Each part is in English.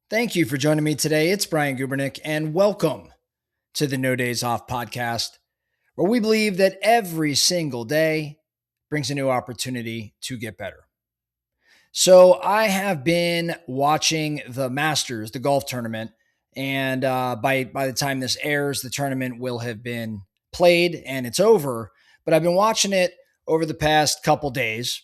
Thank you for joining me today. It's Brian Gubernick, and welcome to the No Days Off podcast, where we believe that every single day brings a new opportunity to get better. So, I have been watching the Masters, the golf tournament, and by the time this airs, the tournament will have been played and it's over. But I've been watching it over the past couple days,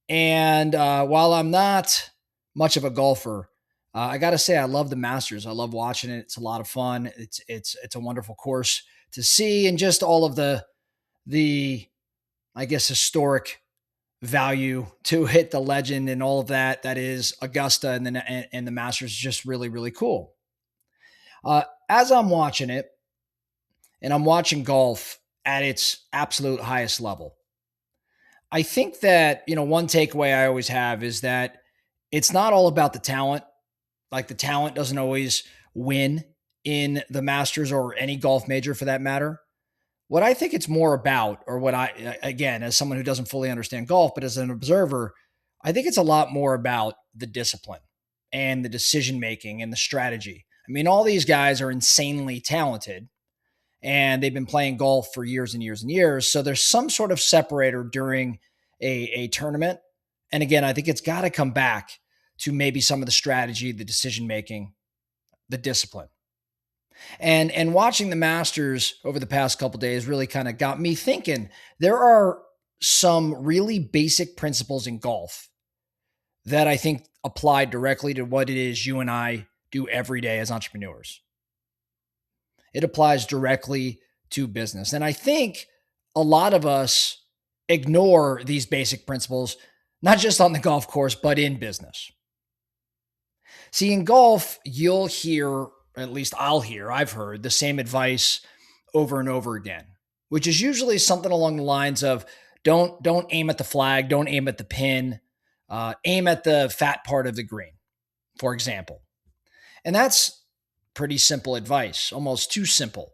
and while I'm not much of a golfer, I got to say I love the Masters. I love watching it. It's a lot of fun. It's a wonderful course to see, and just all of the I guess historic value to hit the legend and all of that is Augusta and the Masters is just really cool. As I'm watching it, and I'm watching golf at its absolute highest level, I think that, one takeaway I always have is that it's not all about the talent. Like, the talent doesn't always win in the Masters or any golf major for that matter. What I think it's more about, or what again, as someone who doesn't fully understand golf, but as an observer, I think it's a lot more about the discipline and the decision making and the strategy. I mean, all these guys are insanely talented and they've been playing golf for years and years and years. So there's some sort of separator during a tournament. And again, I think it's got to come back to maybe some of the strategy, the decision making, the discipline. And watching the Masters over the past couple of days really kind of got me thinking. There are some really basic principles in golf that I think apply directly to what it is you and I do every day as entrepreneurs. It applies directly to business. And I think a lot of us ignore these basic principles, not just on the golf course, but in business. See, in golf, you'll hear, at least I've heard the same advice over and over again, which is usually something along the lines of don't aim at the flag, don't aim at the pin, aim at the fat part of the green, for example. And that's pretty simple advice, almost too simple.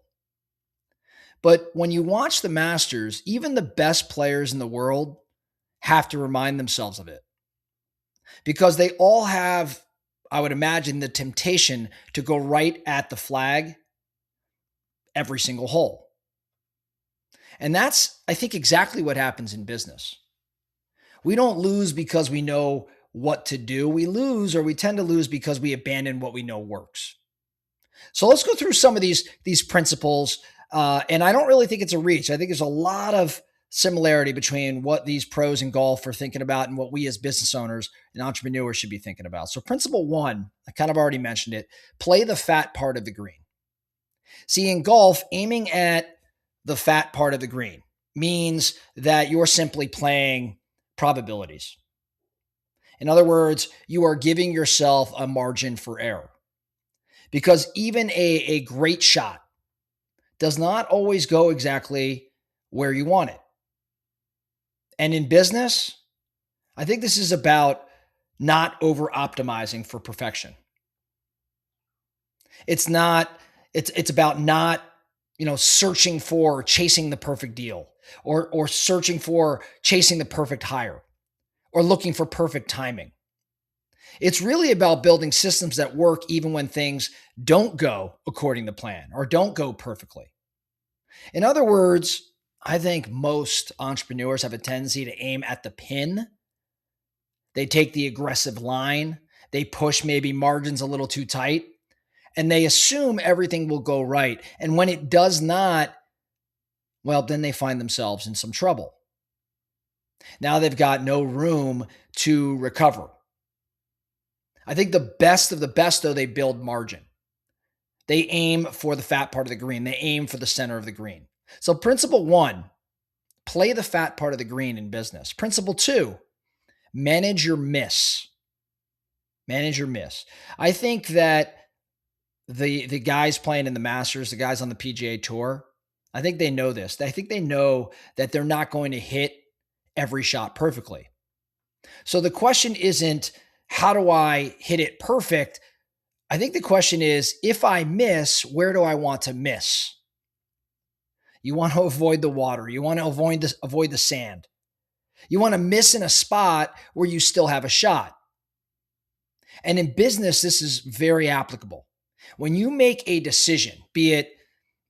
But when you watch the Masters, even the best players in the world have to remind themselves of it because they all have, I would imagine, the temptation to go right at the flag every single hole. And that's, I think, exactly what happens in business. We don't lose because we know what to do. We lose, or we tend to lose, because we abandon what we know works. So let's go through some of these principles. And I don't really think it's a reach. I think there's a lot of similarity between what these pros in golf are thinking about and what we as business owners and entrepreneurs should be thinking about. So principle one, I kind of already mentioned it, play the fat part of the green. See, in golf, aiming at the fat part of the green means that you're simply playing probabilities. In other words, you are giving yourself a margin for error, because even a great shot does not always go exactly where you want it. And in business, I think this is about not over optimizing for perfection. It's about not, searching for chasing the perfect deal, or searching for chasing the perfect hire, or looking for perfect timing. It's really about building systems that work even when things don't go according to plan or don't go perfectly. In other words, I think most entrepreneurs have a tendency to aim at the pin. They take the aggressive line. They push maybe margins a little too tight, and they assume everything will go right. And when it does not, well, then they find themselves in some trouble. Now they've got no room to recover. I think the best of the best, though, they build margin. They aim for the fat part of the green. They aim for the center of the green. So principle one, play the fat part of the green in business. Principle two, manage your miss. Manage your miss. I think that the guys playing in the Masters, the guys on the PGA Tour, I think they know this. I think they know that they're not going to hit every shot perfectly. So the question isn't, how do I hit it perfect? I think the question is, if I miss, where do I want to miss? You want to avoid the water. You want to avoid the sand. You want to miss in a spot where you still have a shot. And in business, this is very applicable. When you make a decision, be it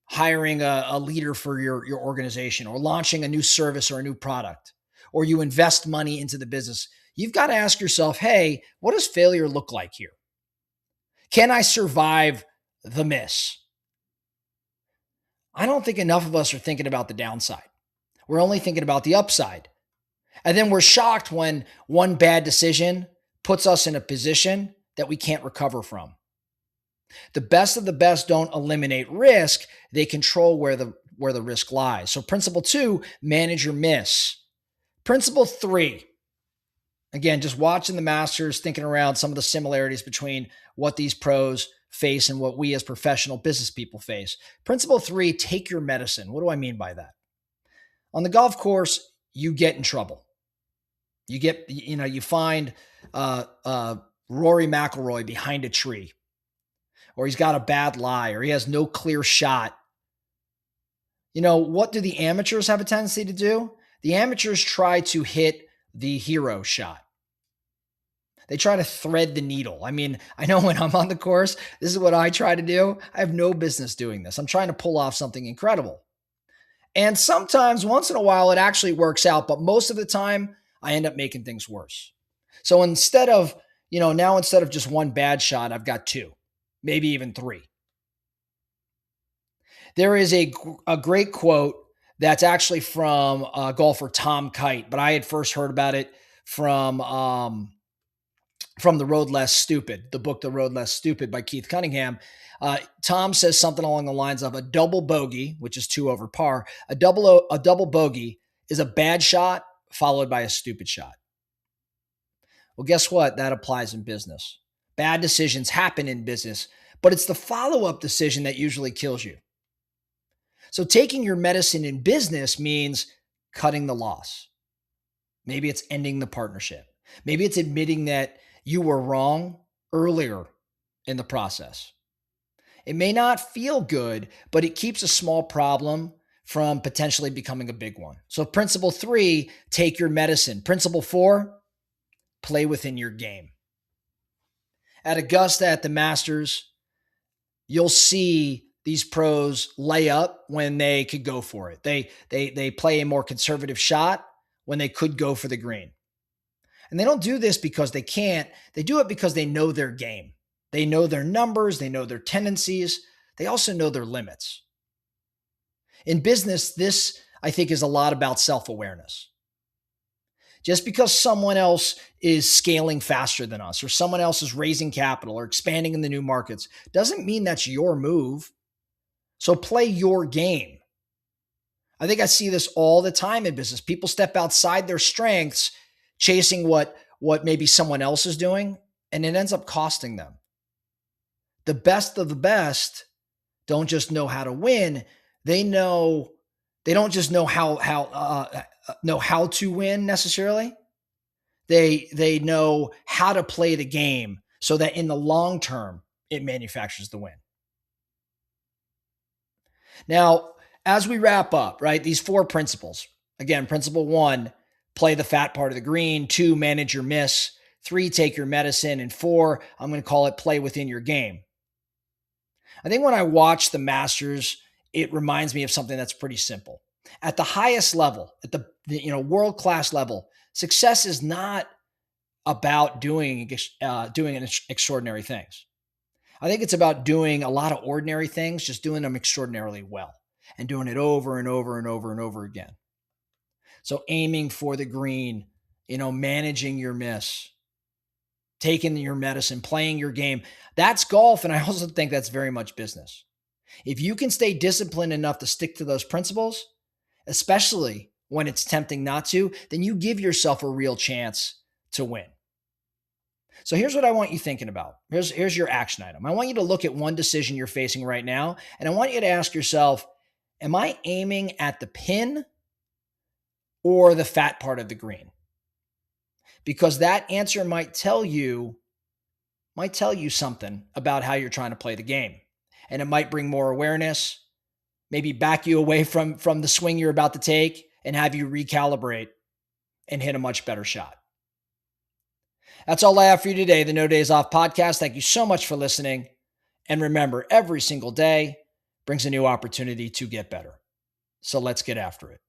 hiring a leader for your organization or launching a new service or a new product, or you invest money into the business, you've got to ask yourself, hey, what does failure look like here? Can I survive the miss? I don't think enough of us are thinking about the downside. We're only thinking about the upside. And then we're shocked when one bad decision puts us in a position that we can't recover from. The best of the best don't eliminate risk, they control where the risk lies. So principle 2, manage your miss. Principle 3, again, just watching the masters, thinking around some of the similarities between what these pros face and what we as professional business people face. Principle 3, take your medicine. What do I mean by that? On the golf course, you get in trouble. You find Rory McIlroy behind a tree, or he's got a bad lie, or he has no clear shot. What do the amateurs have a tendency to do? The amateurs try to hit the hero shot. They try to thread the needle. I mean, I know when I'm on the course, this is what I try to do. I have no business doing this. I'm trying to pull off something incredible. And sometimes, once in a while, it actually works out. But most of the time, I end up making things worse. So instead of just one bad shot, I've got 2, maybe even 3. There is a great quote that's actually from golfer Tom Kite, but I had first heard about it from The Road Less Stupid, the book The Road Less Stupid by Keith Cunningham. Tom says something along the lines of a double bogey, which is 2 over par. A double bogey is a bad shot followed by a stupid shot. Well, guess what? That applies in business. Bad decisions happen in business, but it's the follow-up decision that usually kills you. So taking your medicine in business means cutting the loss. Maybe it's ending the partnership. Maybe it's admitting that you were wrong earlier in the process. It may not feel good, but it keeps a small problem from potentially becoming a big one. So principle 3, take your medicine. Principle 4, play within your game. At Augusta, at the Masters, you'll see these pros lay up when they could go for it. They play a more conservative shot when they could go for the green. And they don't do this because they can't. They do it because they know their game. They know their numbers. They know their tendencies. They also know their limits. In business, this, I think, is a lot about self-awareness. Just because someone else is scaling faster than us, or someone else is raising capital or expanding in the new markets, doesn't mean that's your move. So play your game. I think I see this all the time in business. People step outside their strengths, chasing what maybe someone else is doing, and it ends up costing them. The best of the best don't just know how to win. They don't just know how to win necessarily. They know how to play the game so that in the long term, it manufactures the win. Now, as we wrap up, right, these 4 principles. Again, principle 1, play the fat part of the green. 2, manage your miss. 3, take your medicine. And 4, I'm going to call it play within your game. I think when I watch the Masters, it reminds me of something that's pretty simple. At the highest level, at the world-class level, success is not about doing extraordinary things. I think it's about doing a lot of ordinary things, just doing them extraordinarily well and doing it over and over and over and over again. So aiming for the green, managing your miss, taking your medicine, playing your game. That's golf. And I also think that's very much business. If you can stay disciplined enough to stick to those principles, especially when it's tempting not to, then you give yourself a real chance to win. So here's what I want you thinking about. Here's your action item. I want you to look at one decision you're facing right now, and I want you to ask yourself, am I aiming at the pin or the fat part of the green? Because that answer might tell you something about how you're trying to play the game. And it might bring more awareness, maybe back you away from the swing you're about to take and have you recalibrate and hit a much better shot. That's all I have for you today, the No Days Off podcast. Thank you so much for listening. And remember, every single day brings a new opportunity to get better. So let's get after it.